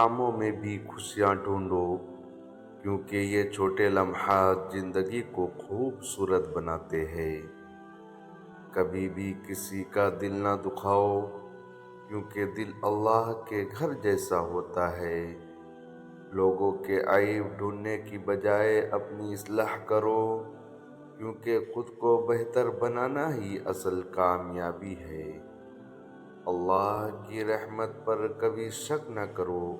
کاموں میں بھی خوشیاں ڈھونڈو، کیونکہ یہ چھوٹے لمحات زندگی کو خوبصورت بناتے ہیں۔ کبھی بھی کسی کا دل نہ دکھاؤ، کیونکہ دل اللہ کے گھر جیسا ہوتا ہے۔ لوگوں کے عیب ڈھونڈنے کی بجائے اپنی اصلاح کرو، کیونکہ خود کو بہتر بنانا ہی اصل کامیابی ہے۔ اللہ کی رحمت پر کبھی شک نہ کرو،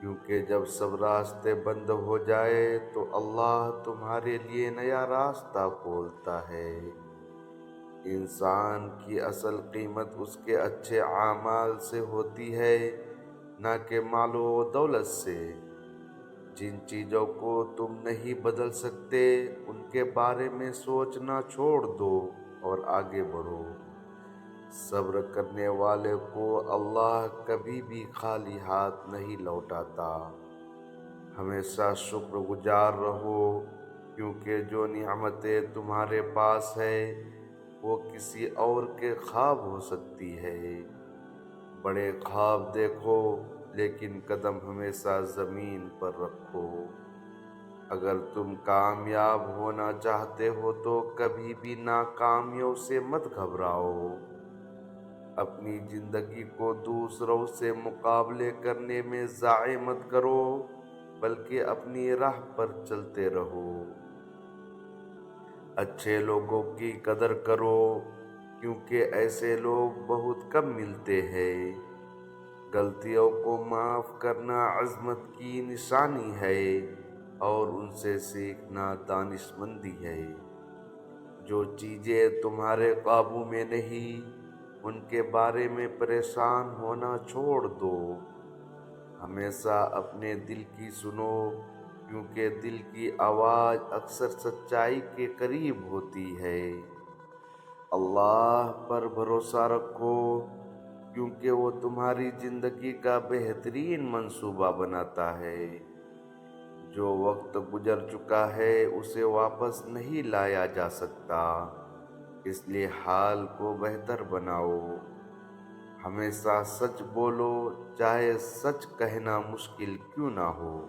کیونکہ جب سب راستے بند ہو جائے تو اللہ تمہارے لیے نیا راستہ کھولتا ہے۔ انسان کی اصل قیمت اس کے اچھے اعمال سے ہوتی ہے، نہ کہ مال و دولت سے۔ جن چیزوں کو تم نہیں بدل سکتے ان کے بارے میں سوچنا چھوڑ دو اور آگے بڑھو۔ صبر کرنے والے کو اللہ کبھی بھی خالی ہاتھ نہیں لوٹاتا۔ ہمیشہ شکر گزار رہو، کیونکہ جو نعمتیں تمہارے پاس ہے وہ کسی اور کے خواب ہو سکتی ہے۔ بڑے خواب دیکھو، لیکن قدم ہمیشہ زمین پر رکھو۔ اگر تم کامیاب ہونا چاہتے ہو تو کبھی بھی ناکامیوں سے مت گھبراؤ۔ اپنی زندگی کو دوسروں سے مقابلے کرنے میں ضائع مت کرو، بلکہ اپنی راہ پر چلتے رہو۔ اچھے لوگوں کی قدر کرو، کیونکہ ایسے لوگ بہت کم ملتے ہیں۔ غلطیوں کو معاف کرنا عظمت کی نشانی ہے، اور ان سے سیکھنا دانشمندی ہے۔ جو چیزیں تمہارے قابو میں نہیں، ان کے بارے میں پریشان ہونا چھوڑ دو۔ ہمیشہ اپنے دل کی سنو، کیونکہ دل کی آواز اکثر سچائی کے قریب ہوتی ہے۔ اللہ پر بھروسہ رکھو، کیونکہ وہ تمہاری زندگی کا بہترین منصوبہ بناتا ہے۔ جو وقت گزر چکا ہے اسے واپس نہیں لایا جا سکتا، اس لیے حال کو بہتر بناؤ۔ ہمیشہ سچ بولو، چاہے سچ کہنا مشکل کیوں نہ ہو۔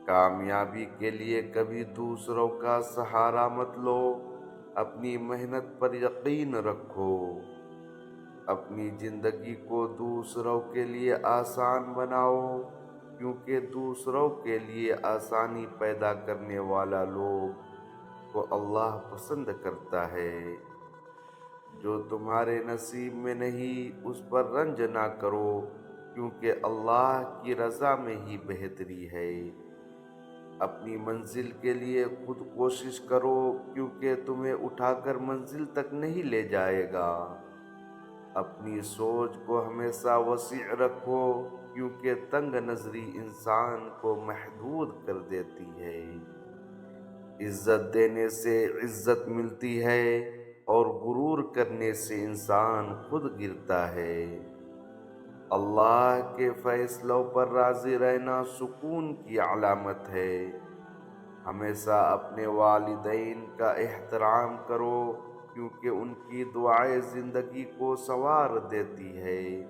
کامیابی کے لیے کبھی دوسروں کا سہارا مت لو، اپنی محنت پر یقین رکھو۔ اپنی زندگی کو دوسروں کے لیے آسان بناؤ، کیونکہ دوسروں کے لیے آسانی پیدا کرنے والا لوگ کو اللہ پسند کرتا ہے۔ جو تمہارے نصیب میں نہیں اس پر رنج نہ کرو، کیونکہ اللہ کی رضا میں ہی بہتری ہے۔ اپنی منزل کے لیے خود کوشش کرو، کیونکہ تمہیں اٹھا کر منزل تک نہیں لے جائے گا۔ اپنی سوچ کو ہمیشہ وسیع رکھو، کیونکہ تنگ نظری انسان کو محدود کر دیتی ہے۔ عزت دینے سے عزت ملتی ہے، اور غرور کرنے سے انسان خود گرتا ہے۔ اللہ کے فیصلوں پر راضی رہنا سکون کی علامت ہے۔ ہمیشہ اپنے والدین کا احترام کرو، کیونکہ ان کی دعائیں زندگی کو سنوار دیتی ہے۔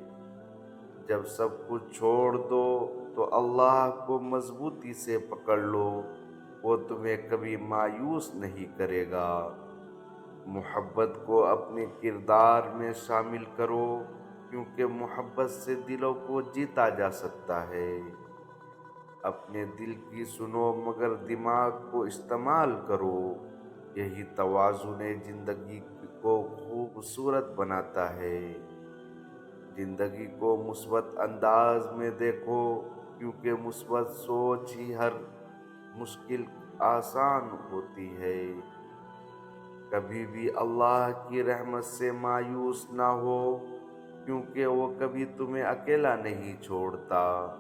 جب سب کچھ چھوڑ دو تو اللہ کو مضبوطی سے پکڑ لو، وہ تمہیں کبھی مایوس نہیں کرے گا۔ محبت کو اپنے کردار میں شامل کرو، کیونکہ محبت سے دلوں کو جیتا جا سکتا ہے۔ اپنے دل کی سنو مگر دماغ کو استعمال کرو، یہی توازن زندگی کو خوبصورت بناتا ہے۔ زندگی کو مثبت انداز میں دیکھو، کیونکہ مثبت سوچ ہی ہر مشکل آسان ہوتی ہے۔ کبھی بھی اللہ کی رحمت سے مایوس نہ ہو، کیونکہ وہ کبھی تمہیں اکیلا نہیں چھوڑتا۔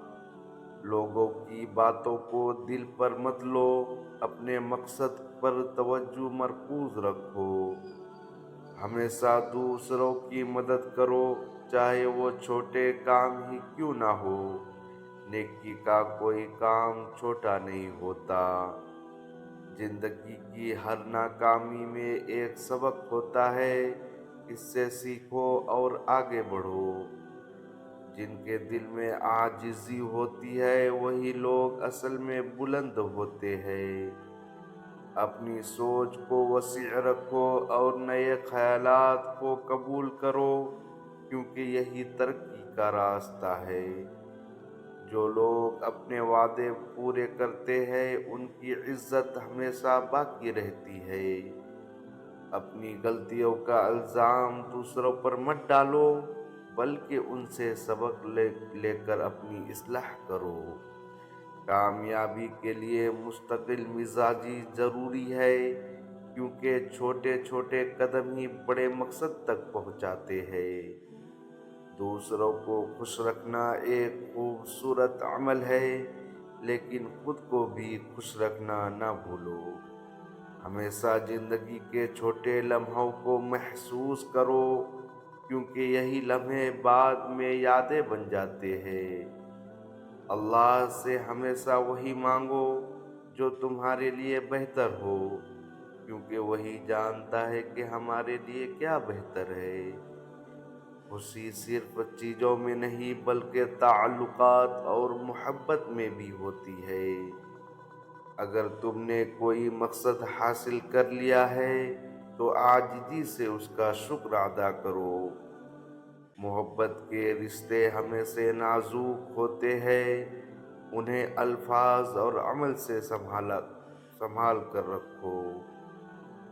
لوگوں کی باتوں کو دل پر مت لو، اپنے مقصد پر توجہ مرکوز رکھو۔ ہمیشہ دوسروں کی مدد کرو، چاہے وہ چھوٹے کام ہی کیوں نہ ہو۔ نیکی کا کوئی کام چھوٹا نہیں ہوتا۔ زندگی کی ہر ناکامی میں ایک سبق ہوتا ہے، اس سے سیکھو اور آگے بڑھو۔ جن کے دل میں عاجزی ہوتی ہے وہی لوگ اصل میں بلند ہوتے ہیں۔ اپنی سوچ کو وسیع رکھو اور نئے خیالات کو قبول کرو، کیونکہ یہی ترقی کا راستہ ہے۔ جو لوگ اپنے وعدے پورے کرتے ہیں ان کی عزت ہمیشہ باقی رہتی ہے۔ اپنی غلطیوں کا الزام دوسروں پر مت ڈالو، بلکہ ان سے سبق لے کر اپنی اصلاح کرو۔ کامیابی کے لیے مستقل مزاجی ضروری ہے، کیونکہ چھوٹے چھوٹے قدم ہی بڑے مقصد تک پہنچاتے ہیں۔ دوسروں کو خوش رکھنا ایک خوبصورت عمل ہے، لیکن خود کو بھی خوش رکھنا نہ بھولو۔ ہمیشہ زندگی کے چھوٹے لمحوں کو محسوس کرو، کیونکہ یہی لمحے بعد میں یادیں بن جاتے ہیں۔ اللہ سے ہمیشہ وہی مانگو جو تمہارے لیے بہتر ہو، کیونکہ وہی جانتا ہے کہ ہمارے لیے کیا بہتر ہے۔ خوشی صرف چیزوں میں نہیں بلکہ تعلقات اور محبت میں بھی ہوتی ہے۔ اگر تم نے کوئی مقصد حاصل کر لیا ہے تو عاجزی سے اس کا شکر ادا کرو۔ محبت کے رشتے ہمیشہ نازک ہوتے ہیں، انہیں الفاظ اور عمل سے سنبھال کر رکھو۔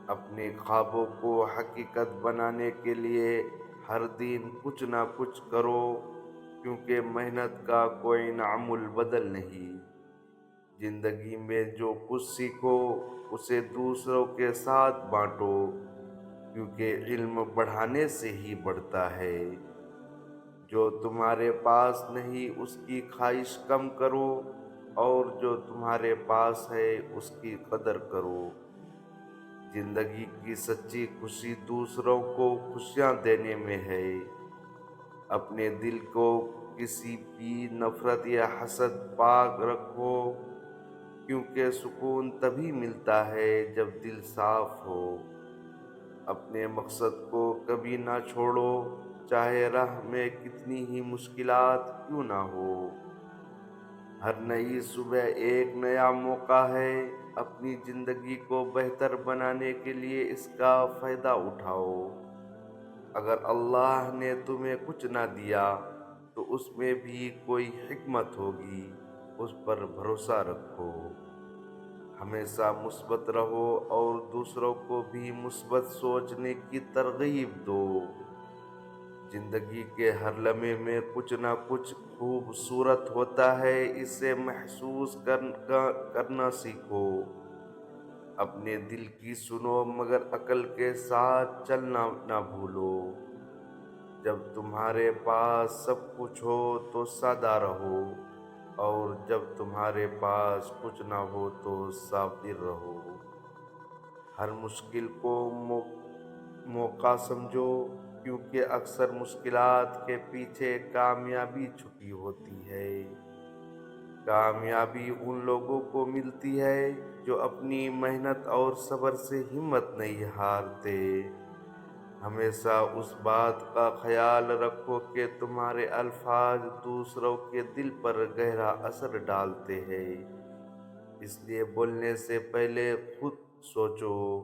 اپنے خوابوں کو حقیقت بنانے کے لیے ہر دن کچھ نہ کچھ کرو، کیونکہ محنت کا کوئی انعام البدل نہیں۔ زندگی میں جو کچھ سیکھو اسے دوسروں کے ساتھ بانٹو، کیونکہ علم بڑھانے سے ہی بڑھتا ہے۔ جو تمہارے پاس نہیں اس کی خواہش کم کرو، اور جو تمہارے پاس ہے اس کی قدر کرو۔ زندگی کی سچی خوشی دوسروں کو خوشیاں دینے میں ہے۔ اپنے دل کو کسی بھی نفرت یا حسد پاک رکھو، کیونکہ سکون تبھی ملتا ہے جب دل صاف ہو۔ اپنے مقصد کو کبھی نہ چھوڑو، چاہے راہ میں کتنی ہی مشکلات کیوں نہ ہو۔ ہر نئی صبح ایک نیا موقع ہے، اپنی زندگی کو بہتر بنانے کے لیے اس کا فائدہ اٹھاؤ۔ اگر اللہ نے تمہیں کچھ نہ دیا تو اس میں بھی کوئی حکمت ہوگی، اس پر بھروسہ رکھو۔ ہمیشہ مثبت رہو اور دوسروں کو بھی مثبت سوچنے کی ترغیب دو۔ زندگی کے ہر لمحے میں کچھ نہ کچھ خوبصورت ہوتا ہے، اسے محسوس کرنا سیکھو۔ اپنے دل کی سنو مگر عقل کے ساتھ چلنا نہ بھولو۔ جب تمہارے پاس سب کچھ ہو تو سادہ رہو، اور جب تمہارے پاس کچھ نہ ہو تو صابر رہو۔ ہر مشکل کو موقع سمجھو، کیونکہ اکثر مشکلات کے پیچھے کامیابی چھپی ہوتی ہے۔ کامیابی ان لوگوں کو ملتی ہے جو اپنی محنت اور صبر سے ہمت نہیں ہارتے۔ ہمیشہ اس بات کا خیال رکھو کہ تمہارے الفاظ دوسروں کے دل پر گہرا اثر ڈالتے ہیں، اس لیے بولنے سے پہلے خود سوچو۔